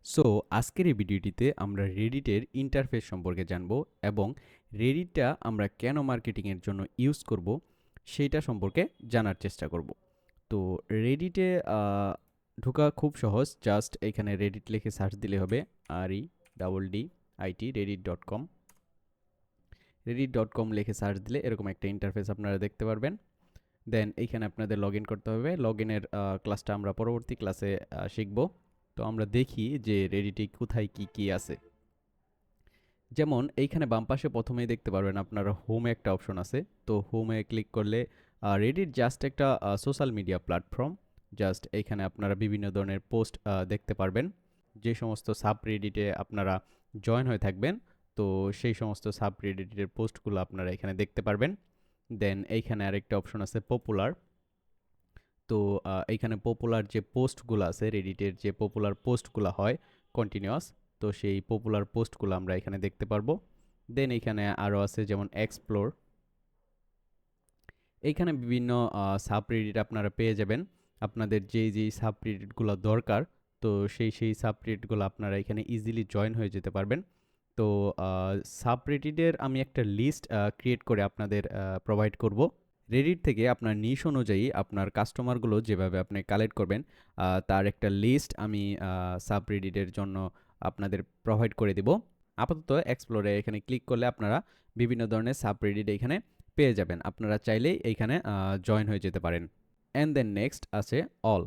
So আজকের এই ভিডিওটিতে আমরা রেডিটের ইন্টারফেস সম্পর্কে জানব এবং রেডিটটা আমরা কেন মার্কেটিংয়ের জন্য ইউজ করব সেইটা সম্পর্কে জানার চেষ্টা করব। তো রেডিটে ঢোকা খুব সহজ, জাস্ট এখানে রেডিট লিখে সার্চ দিলে হবে REDDIT reddit.com। reddit.com লিখে সার্চ দিলে এরকম একটা ইন্টারফেস আপনারা দেখতে পারবেন। দেন এইখানে আপনাদের লগ ইন করতে হবে। লগ ইনের ক্লাসটা আমরা পরবর্তী ক্লাসে শিখব। তো আমরা দেখি যে রেডিটে কোথায় কি আছে। যেমন এইখানে বাম পাশে প্রথমেই দেখতে পারবেন আপনারা হোমে একটা অপশন আছে। তো হোমে ক্লিক করলে রেডিট জাস্ট একটা সোশ্যাল মিডিয়া প্ল্যাটফর্ম। জাস্ট এইখানে আপনারা বিভিন্ন ধরনের পোস্ট দেখতে পারবেন। যে সমস্ত সাব রেডিটে আপনারা জয়েন হয়ে থাকবেন, তো সেই সমস্ত সাব রেডিটের পোস্টগুলো আপনারা এখানে দেখতে পারবেন। দেন এইখানে আরেকটা অপশন আছে পপুলার। তো এইখানে পপুলার যে পোস্টগুলো আছে, রেডিটের যে পপুলার পোস্টগুলো হয় কন্টিনিউয়াস, তো সেই পপুলার পোস্টগুলো আমরা এখানে দেখতে পারবো। দেন এইখানে আরও আছে যেমন এক্সপ্লোর। এইখানে বিভিন্ন সাবরেডিট আপনারা পেয়ে যাবেন। আপনাদের যেই সাবরেডিটগুলো দরকার, তো সেই সাবরেডিটগুলো আপনারা এখানে ইজিলি জয়েন হয়ে যেতে পারবেন। তো সাবরেডিটের আমি একটা লিস্ট ক্রিয়েট করে আপনাদের প্রোভাইড করব। রেডিট থেকে আপনার নিশ অনুযায়ী আপনার কাস্টমারগুলো যেভাবে আপনি কালেক্ট করবেন, তার একটা লিস্ট আমি সাবরেডিটের জন্য আপনাদের প্রোভাইড করে দিব। আপাতত এক্সপ্লোরে এখানে ক্লিক করলে আপনারা বিভিন্ন ধরনের সাবরেডিট এখানে পেয়ে যাবেন। আপনারা চাইলেই এইখানে জয়েন হয়ে যেতে পারেন। অ্যান্ড দেন নেক্সট আছে অল।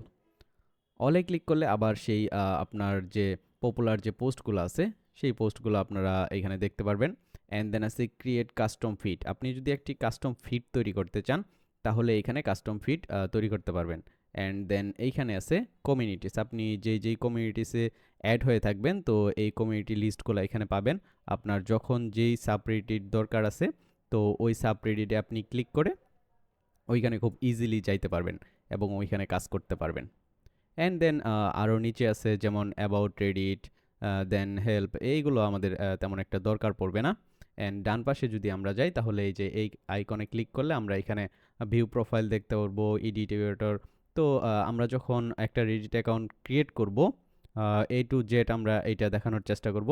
অলে ক্লিক করলে আবার সেই আপনার যে পপুলার যে পোস্টগুলো আছে, সেই পোস্টগুলো আপনারা এখানে দেখতে পারবেন। অ্যান্ড দেন আছে ক্রিয়েট কাস্টম ফিড। আপনি যদি একটি কাস্টম ফিড তৈরি করতে চান, তাহলে এখানে কাস্টম ফিড তৈরি করতে পারবেন। অ্যান্ড দেন এইখানে আছে কমিউনিটিস। আপনি যেই কমিউনিটিসে অ্যাড হয়ে থাকবেন, তো এই কমিউনিটি লিস্টগুলো এখানে পাবেন। আপনার যখন যেই সাবরেডিট দরকার আছে, তো ওই সাবরেডিটে আপনি ক্লিক করে ওইখানে খুব ইজিলি যাইতে পারবেন এবং ওইখানে কাজ করতে পারবেন। অ্যান্ড দেন আরও নিচে আছে যেমন অ্যাবাউট রেডিট, দেন হেল্প। এইগুলো আমাদের তেমন একটা দরকার পড়বে না। অ্যান্ড ডান পাশে যদি আমরা যাই, তাহলে এই যে এই আইকনে ক্লিক করলে আমরা এখানে ভিউ প্রোফাইল দেখতে পারবো, এডিটর। তো আমরা যখন একটা রেডিট অ্যাকাউন্ট ক্রিয়েট করব, A to Z আমরা এইটা দেখানোর চেষ্টা করব।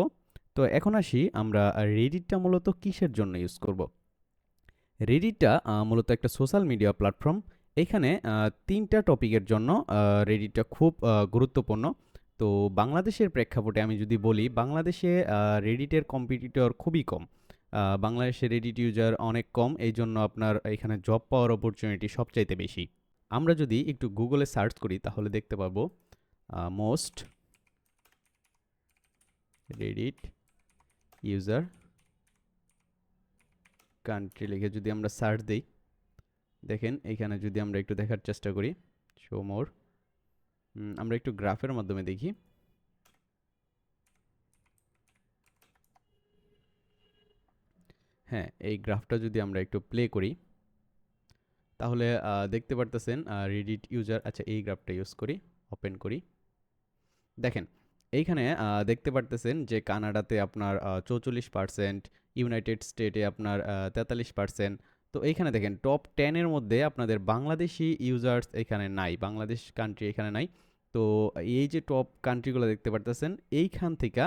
তো এখন আসি আমরা রেডিটটা মূলত কিসের জন্য ইউজ করব। রেডিটটা মূলত একটা সোশ্যাল মিডিয়া প্ল্যাটফর্ম। এখানে ৩টা টপিকের জন্য রেডিটটা খুব গুরুত্বপূর্ণ। তো বাংলাদেশের প্রেক্ষাপটে আমি যদি বলি, বাংলাদেশে রেডিটের কম্পিটিটর খুবই কম। বাংলাদেশে রেডিট ইউজার অনেক কম, এই জন্য আপনার এখানে জব পাওয়ার অপরচুনিটি সবচাইতে বেশি। আমরা যদি একটু গুগলে সার্চ করি, তাহলে দেখতে পাবো মোস্ট রেডিট ইউজার কান্ট্রি লিখে যদি আমরা সার্চ দিই, দেখেন এইখানে যদি আমরা একটু দেখার চেষ্টা করি, শো মোর, আমরা একটু গ্রাফের মাধ্যমে দেখি। হ্যাঁ, এই গ্রাফটা যদি আমরা একটু প্লে করি, তাহলে দেখতে পারতেছেন রেডিট ইউজার। আচ্ছা, এই গ্রাফটা ইউজ করি, ওপেন করি। দেখেন এইখানে দেখতে পারতেছেন যে কানাডাতে আপনার 44%, ইউনাইটেড স্টেটে আপনার 43%। তো এইখানে দেখেন টপ 10-এর মধ্যে আপনাদের বাংলাদেশি ইউজার্স এখানে নাই, বাংলাদেশ কান্ট্রি এখানে নাই। তো এই যে টপ কান্ট্রিগুলো দেখতে পারতেছেন, এইখান থেকে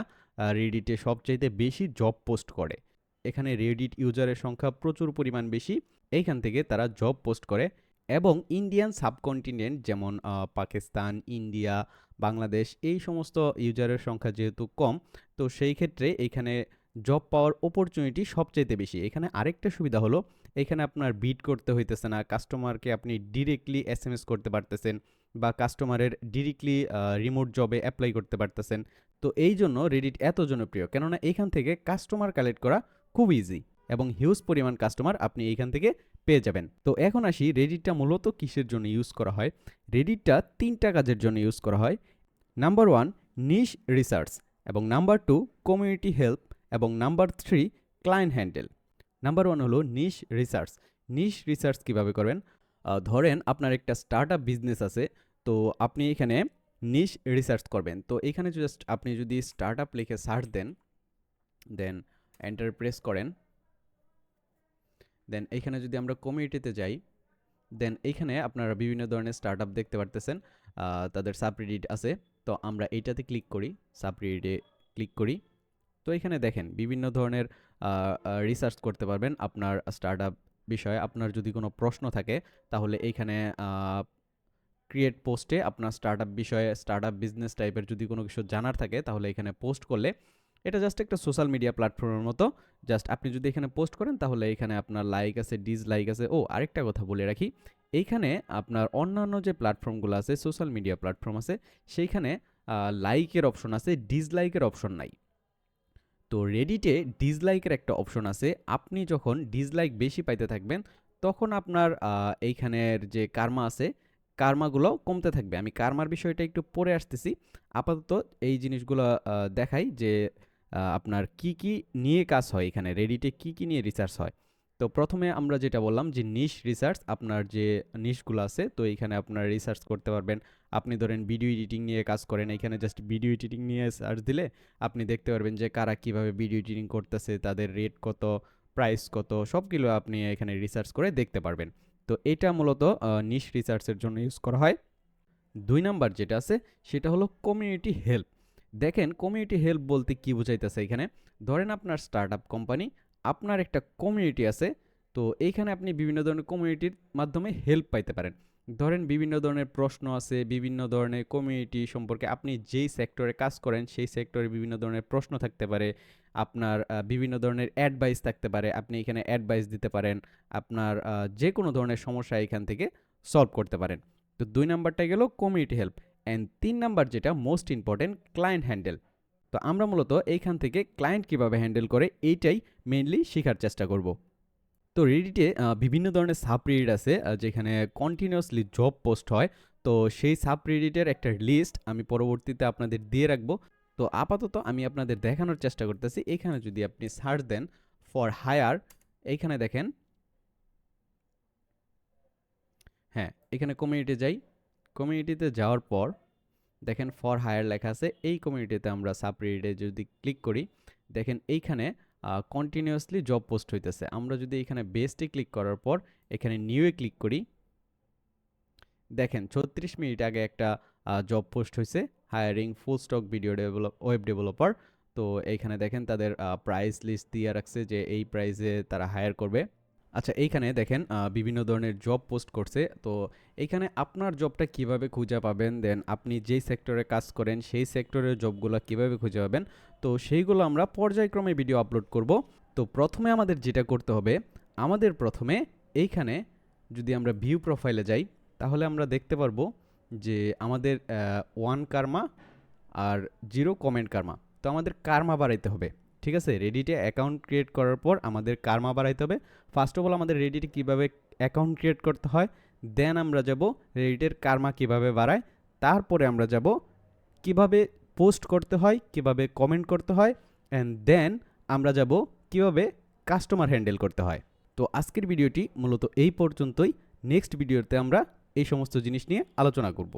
রেডিটে সবচাইতে বেশি জব পোস্ট করে। এখানে রেডিট ইউজারের সংখ্যা প্রচুর পরিমাণ বেশি, এইখান থেকে তারা জব পোস্ট করে। এবং ইন্ডিয়ান সাবকন্টিনেন্ট যেমন পাকিস্তান, ইন্ডিয়া, বাংলাদেশ, এই সমস্ত ইউজারের সংখ্যা যেহেতু কম, তো সেই ক্ষেত্রে এইখানে জব পাওয়ার অপরচুনিটি সবচাইতে বেশি। এখানে আরেকটা সুবিধা হলো, এখানে আপনার বিড করতে হইতেছে না, কাস্টমারকে আপনি ডিরেক্টলি এসএমএস করতে পারতেছেন বা কাস্টমারের ডিরেক্টলি রিমোট জবে অ্যাপ্লাই করতে পারতেছেন। তো এই জন্য রেডিট এত জনপ্রিয়, কেননা এইখান থেকে কাস্টমার কালেক্ট করা খুব ইজি এবং হিউজ পরিমাণ কাস্টমার আপনি এইখান থেকে পেয়ে যাবেন। তো এখন আসি রেডিটটা মূলত কিসের জন্য ইউজ করা হয়। রেডিটটা 3টা কাজের জন্য ইউজ করা হয়। নাম্বার 1 নিশ রিসার্চ, এবং নাম্বার 2 কমিউনিটি হেল্প, এবং নাম্বার 3 ক্লায়েন্ট হ্যান্ডেল। নাম্বার 1 হলো নিশ রিসার্চ। নিশ রিসার্চ কিভাবে করবেন, ধরেন আপনার একটা স্টার্ট আপ বিজনেস আছে, তো আপনি এখানে নিশ রিসার্চ করবেন। তো এখানে জাস্ট আপনি যদি স্টার্ট আপ লিখে সার্চ দেন, দেন এন্টার প্রেস করেন, দেন এইখানে যদি আমরা কমিউনিটিতে যাই, দেন এইখানে আপনারা বিভিন্ন ধরনের স্টার্ট আপ দেখতে পারতেছেন, তাদের সাবরেডিট আছে। তো আমরা এইটাতে ক্লিক করি, সাবরেডিটে ক্লিক করি। তো এখানে দেখেন বিভিন্ন ধরনের রিসার্চ করতে পারবেন আপনার স্টার্টআপ বিষয়ে। আপনার যদি কোনো প্রশ্ন থাকে তাহলে এইখানে ক্রিয়েট পোস্টে আপনার স্টার্টআপ বিষয়ে, স্টার্টআপ বিজনেস টাইপের যদি কোনো কিছু জানার থাকে তাহলে এখানে পোস্ট করলে, এটা জাস্ট একটা সোশ্যাল মিডিয়া প্ল্যাটফর্মের মতো। জাস্ট আপনি যদি এখানে পোস্ট করেন তাহলে এখানে আপনার লাইক আছে, ডিসলাইক আছে। ও আরেকটা কথা বলে রাখি, এইখানে আপনার অন্যান্য যে প্ল্যাটফর্মগুলো আছে, সোশ্যাল মিডিয়া প্ল্যাটফর্ম আছে, সেইখানে লাইকের অপশন আছে, ডিসলাইকের অপশন নাই। তো রেডিটে ডিসলাইকের একটা অপশন আছে। আপনি যখন ডিসলাইক বেশি পাইতে থাকবেন তখন আপনার এইখানের যে কার্মা আছে, কার্মাগুলো কমতে থাকবে। আমি কার্মার বিষয়টা একটু পরে আসতেছি। আপাতত এই জিনিসগুলো দেখাই যে আপনার কি কি নিয়ে কাজ হয় এখানে, রেডিটে কি কি নিয়ে রিসার্চ হয়। তো প্রথমে আমরা যেটা বললাম যে নিশ রিসার্চ, আপনার যে নিশগুলো আছে, তো এইখানে আপনারা রিসার্চ করতে পারবেন। আপনি ধরেন ভিডিও এডিটিং নিয়ে কাজ করেন, এখানে জাস্ট ভিডিও এডিটিং নিয়ে সার্চ দিলে আপনি দেখতে পারবেন যে কারা কিভাবে ভিডিও এডিটিং করতেছে, তাদের রেট কত, প্রাইস কত, সবগুলো আপনি এখানে রিসার্চ করে দেখতে পারবেন। তো এটা মূলত নিশ রিসার্চের জন্য ইউজ করা হয়। 2 নাম্বার যেটা আছে সেটা হলো কমিউনিটি হেল্প। দেখেন কমিউনিটি হেল্প বলতে কি বোঝাইতেছে এখানে। ধরেন আপনার স্টার্টআপ কোম্পানি, আপনার একটা কমিউনিটি আছে, তো এইখানে আপনি বিভিন্ন ধরনের কমিউনিটির মাধ্যমে হেল্প পাইতে পারেন। ধরেন বিভিন্ন ধরনের প্রশ্ন আছে, বিভিন্ন ধরনের কমিউনিটি সম্পর্কে, আপনি যেই সেক্টরে কাজ করেন সেই সেক্টরে বিভিন্ন ধরনের প্রশ্ন থাকতে পারে, আপনার বিভিন্ন ধরনের অ্যাডভাইস থাকতে পারে, আপনি এখানে অ্যাডভাইস দিতে পারেন, আপনার যে কোনো ধরনের সমস্যা এখান থেকে সলভ করতে পারেন। তো 2 নাম্বারটা গেল কমিউনিটি হেল্প। অ্যান্ড 3 নাম্বার যেটা মোস্ট ইম্পর্টেন্ট, ক্লায়েন্ট হ্যান্ডেল। তো আমরা মূলত এইখান থেকে ক্লায়েন্ট কিভাবে হ্যান্ডেল করে এইটাই মেইনলি শেখার চেষ্টা করব। তো রেডিটে বিভিন্ন ধরনের সাবরেডিট আছে যেখানে কন্টিনিউয়াসলি জব পোস্ট হয়। তো সেই সাবরেডিটের একটা লিস্ট আমি পরবর্তীতে আপনাদের দিয়ে রাখবো। তো আপাতত আমি আপনাদের দেখানোর চেষ্টা করতেছি। এখানে যদি আপনি সার্চ দেন ফর হায়ার, এইখানে দেখেন, হ্যাঁ এখানে কমিউনিটি যাই। কমিউনিটিতে যাওয়ার পর দেখেন ফর হায়ার লেখা আছে। এই কমিউনিটিতে আমরা সাবরেডিটে যদি ক্লিক করি, দেখেন এইখানে কন্টিনিউয়াসলি জব পোস্ট হইতেছে। আমরা যদি এখানে বেস্টে ক্লিক করার পর এখানে নিউয়ে ক্লিক করি, দেখেন 36 মিনিট আগে একটা জব পোস্ট হয়েছে, হায়ারিং ফুল স্টক ভিডিও ওয়েব ডেভেলপার। তো এইখানে দেখেন তাদের প্রাইস লিস্ট দিয়ে রাখছে যে এই প্রাইসে তারা হায়ার করবে। আচ্ছা এইখানে দেখেন বিভিন্ন ধরনের জব পোস্ট করছে। তো এইখানে আপনার জবটা কিভাবে খুঁজে পাবেন, দেন আপনি যেই সেক্টরে কাজ করেন সেই সেক্টরের জবগুলো কিভাবে খুঁজে পাবেন, তো সেইগুলো আমরা পর্যায়ক্রমে ভিডিও আপলোড করব। তো প্রথমে আমাদের যেটা করতে হবে, আমাদের প্রথমে এইখানে যদি আমরা ভিউ প্রোফাইলে যাই তাহলে আমরা দেখতে পারবো যে আমাদের 1 কার্মা আর 0 কমেন্ট কার্মা। তো আমাদের কার্মা বাড়াইতে হবে, ঠিক আছে। রেডিটে অ্যাকাউন্ট ক্রিয়েট করার পর আমাদের কার্মা বাড়াইতে হবে। ফার্স্ট অফ অল আমাদের রেডিটে কীভাবে অ্যাকাউন্ট ক্রিয়েট করতে হয়, দেন আমরা যাব রেডিটের কার্মা কীভাবে বাড়ায়, তারপরে আমরা যাব কিভাবে পোস্ট করতে হয়, কিভাবে কমেন্ট করতে হয়, অ্যান্ড দেন আমরা যাব কিভাবে কাস্টমার হ্যান্ডেল করতে হয়। তো আজকের ভিডিওটি মূলত এই পর্যন্তই। নেক্সট ভিডিওতে আমরা এই সমস্ত জিনিস নিয়ে আলোচনা করব।